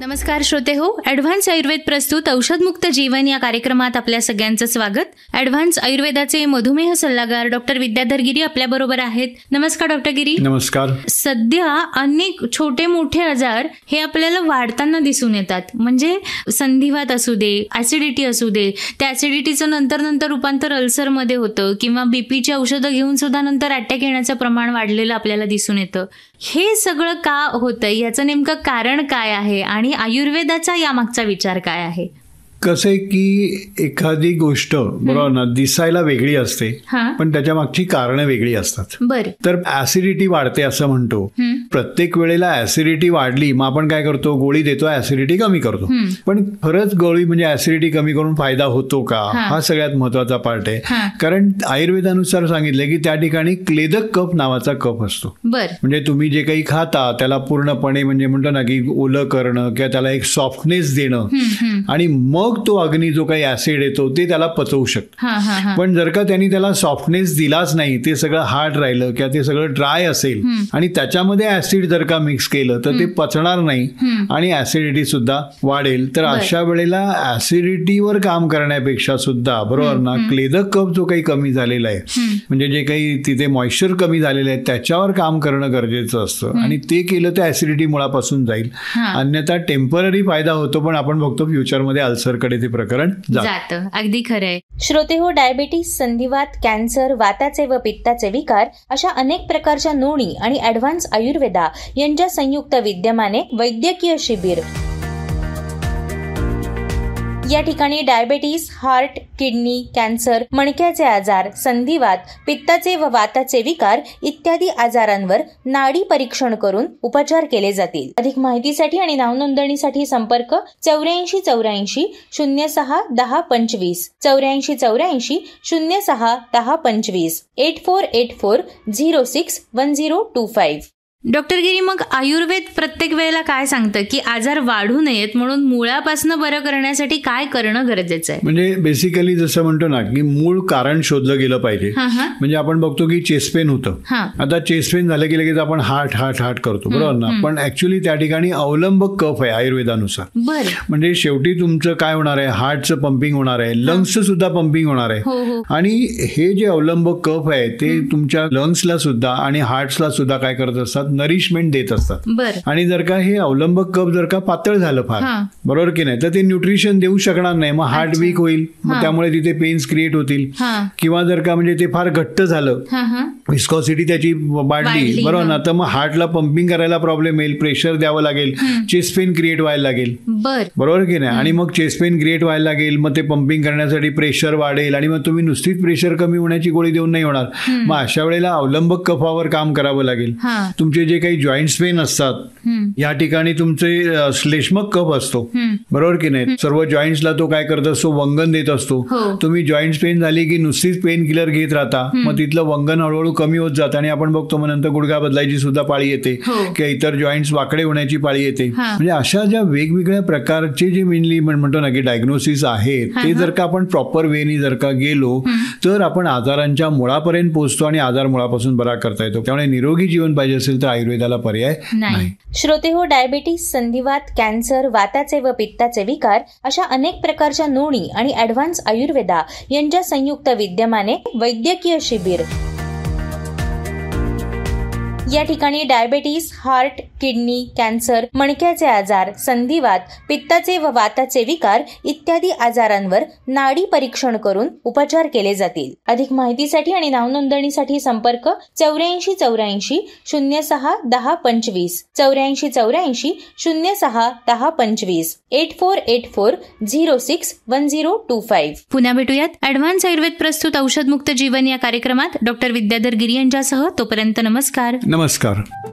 नमस्कार श्रोते हो, ॲडव्हान्स आयुर्वेद प्रस्तुत औषधमुक्त जीवन या कार्यक्रमात आपल्या सगळ्यांचं स्वागत. ॲडव्हान्स आयुर्वेदाचे मधुमेह सल्लागार डॉक्टर विद्याधर गिरी आपल्या बरोबर आहेत. नमस्कार डॉक्टर गिरी. नमस्कार. सध्या अनेक छोटे मोठे आजार हे आपल्याला वाढताना दिसून येतात. म्हणजे संधिवात असू दे, ऍसिडिटी असू दे, त्या ऍसिडिटीचं नंतर रूपांतर अल्सरमध्ये होतं किंवा बीपीची औषधं घेऊन सुद्धा नंतर अटॅक येण्याचं प्रमाण वाढलेलं आपल्याला दिसून येतं. हे सगळं का होतंय, याचं नेमकं कारण काय आहे आणि आयुर्वेदाचा यामागचा विचार काय आहे? कसं आहे की एखादी गोष्ट बरोबर ना दिसायला वेगळी असते पण त्याच्या मागची कारणं वेगळी असतात. बरं. तर ऍसिडिटी वाढते असं म्हणतो. प्रत्येक वेळेला ऍसिडिटी वाढली मग आपण काय करतो, गोळी देतो, ऍसिडिटी कमी करतो. पण खरंच गोळी म्हणजे ऍसिडिटी कमी करून फायदा होतो का, हा सगळ्यात महत्वाचा पार्ट आहे. कारण आयुर्वेदानुसार सांगितलं की त्या ठिकाणी क्लेदक कफ नावाचा कफ असतो. म्हणजे तुम्ही जे काही खाता त्याला पूर्णपणे म्हणजे म्हणतो ना की ओलं करणं किंवा त्याला एक सॉफ्टनेस देणं आणि मग तो अग्नी जो काही ऍसिड येतो ते त्याला पचवू शकतो. पण जर का त्यांनी त्याला सॉफ्टनेस दिलाच नाही, ते सगळं हार्ड राहिलं किंवा ते सगळं ड्राय असेल आणि त्याच्यामध्ये ऍसिड जर का मिक्स केलं तर ते पचणार नाही आणि ऍसिडिटी सुद्धा वाढेल. तर अशा वेळेला ऍसिडिटीवर काम करण्यापेक्षा सुद्धा बरोबर ना क्लेदक कफ जो काही कमी झालेला आहे, म्हणजे जे काही तिथे मॉइश्चर कमी झालेलं आहे त्याच्यावर काम करणं गरजेचं असतं. आणि ते केलं तर ऍसिडिटी मुळापासून जाईल. अन्यथा टेम्पररी फायदा होतो पण आपण बघतो फ्युचरमध्ये अल्सर कडे ते प्रकरण जातं. अगदी खरंय. श्रोते हो, डायबिटीस, संधिवात, कॅन्सर, वाताचे व पित्ताचे विकार अशा अनेक प्रकारच्या नोणी आणि ॲडव्हान्स आयुर्वेदा यांच्या संयुक्त विद्यमाने वैद्यकीय शिबिर. या ठिकाणी डायबिटीस, हार्ट, किडनी, कॅन्सर, मणक्याचे आजार, संधिवात, पित्ताचे व वाताचे विकार इत्यादी आजारांवर नाडी परीक्षण करून उपचार केले जातील. अधिक माहितीसाठी आणि नावनोंदणीसाठी संपर्क 8484 06 10 25 8484 06 10 25 8484 06 1025. डॉक्टर गिरी, मग आयुर्वेद प्रत्येक वेळेला काय सांगतं की आजार वाढू नयेत म्हणून मुळापासून बरं करण्यासाठी काय करणं गरजेचं आहे? म्हणजे बेसिकली जसं म्हणतो ना की मूळ कारण शोधलं गेलं पाहिजे. म्हणजे आपण बघतो की चेस्ट पेन होतं, आता चेस्ट पेन झालं की लगेच आपण हार्ट हार्ट हार्ट करतो बरोबर ना. पण ऍक्च्युली त्या ठिकाणी अवलंबक कफ आहे आयुर्वेदानुसार. म्हणजे शेवटी तुमचं काय होणार आहे, हार्टचं पंपिंग होणार आहे, लंग्सचं सुद्धा पंपिंग होणार आहे. आणि हे जे अवलंबक कफ आहे ते तुमच्या लंग्सला सुद्धा आणि हार्टला सुद्धा काय करत असतात, नरिशमेंट देत असतात. आणि जर का हे अवलंबक कफ जर का पातळ झालं फार बरोबर की नाही तर ते न्यूट्रिशन देऊ शकणार नाही, मग हार्ट वीक होईल, मग त्यामुळे तिथे पेन्स क्रिएट होतील. किंवा जर का म्हणजे ते फार घट्ट झालं, विस्कॉसिटी त्याची वाढली बरोबर ना, तर मग हार्टला पंपिंग करायला प्रॉब्लेम येईल, प्रेशर द्यावं लागेल, चेस्ट पेन क्रिएट व्हायला लागेल बरोबर की नाही. आणि मग चेस्ट पेन क्रिएट व्हायला लागेल, मग ते पंपिंग करण्यासाठी प्रेशर वाढेल आणि मग तुम्ही नुसतीच प्रेशर कमी होण्याची गोळी देऊन नाही होणार. मग अशा वेळेला अवलंबक कफावर काम करावं लागेल. तुमचे जे काही जॉईंट्स पेन असतात या ठिकाणी तुमचे श्लेष्मक कफ असतो बरोबर की नाही. सर्व जॉईंट्सला तो काय करत असतो, वंगन देत असतो. तुम्ही जॉईंट्स पेन झाली की नुसतीच पेन किलर घेत राहता, मग तिथलं वंगन हळूहळू कमी होत जातं आणि आपण बघतो मग नंतर गुडघा बदलायची सुद्धा पाळी येते किंवा इतर जॉईंट्स वाकडे होण्याची पाळी येते. म्हणजे अशा ज्या वेगवेगळ्या प्रकारचे जे मेनली म्हणतो ना की डायग्नोसिस आहेत ते जर का आपण प्रॉपर वेनी जर का गेलो तर आपण आजारांच्या मुळापर्यंत पोहोचतो आणि आजार मुळापासून बरा करता येतो. त्यामुळे निरोगी जीवन पाहिजे असेल तर आयुर्वेदाला पर्याय नाही. श्रोते हो, डायबिटीस, संधिवात, कॅन्सर, वाताचे व पित्ताचे विकार अशा अनेक प्रकारच्या नोणी आणि ॲडव्हान्स आयुर्वेदा यांच्या संयुक्त विद्यमाने वैद्यकीय शिबिर. या ठिकाणी डायबिटीस, हार्ट, किडनी, कॅन्सर, मणक्याचे आजार, संधिवात, पित्ताचे व वाताचे विकार इत्यादी आजारांवर नाडी परीक्षण करून उपचार केले जातील. अधिक माहितीसाठी आणि नावनोंदणीसाठी संपर्क 8484 06 10 25 8484 06 10 25 8484 06 1025. पुन्हा भेटूयात ॲडव्हान्स आयुर्वेद प्रस्तुत औषधमुक्त जीवन या कार्यक्रमात डॉक्टर विद्याधर गिरी यांच्यासह. तोपर्यंत नमस्कार. नमस्कार.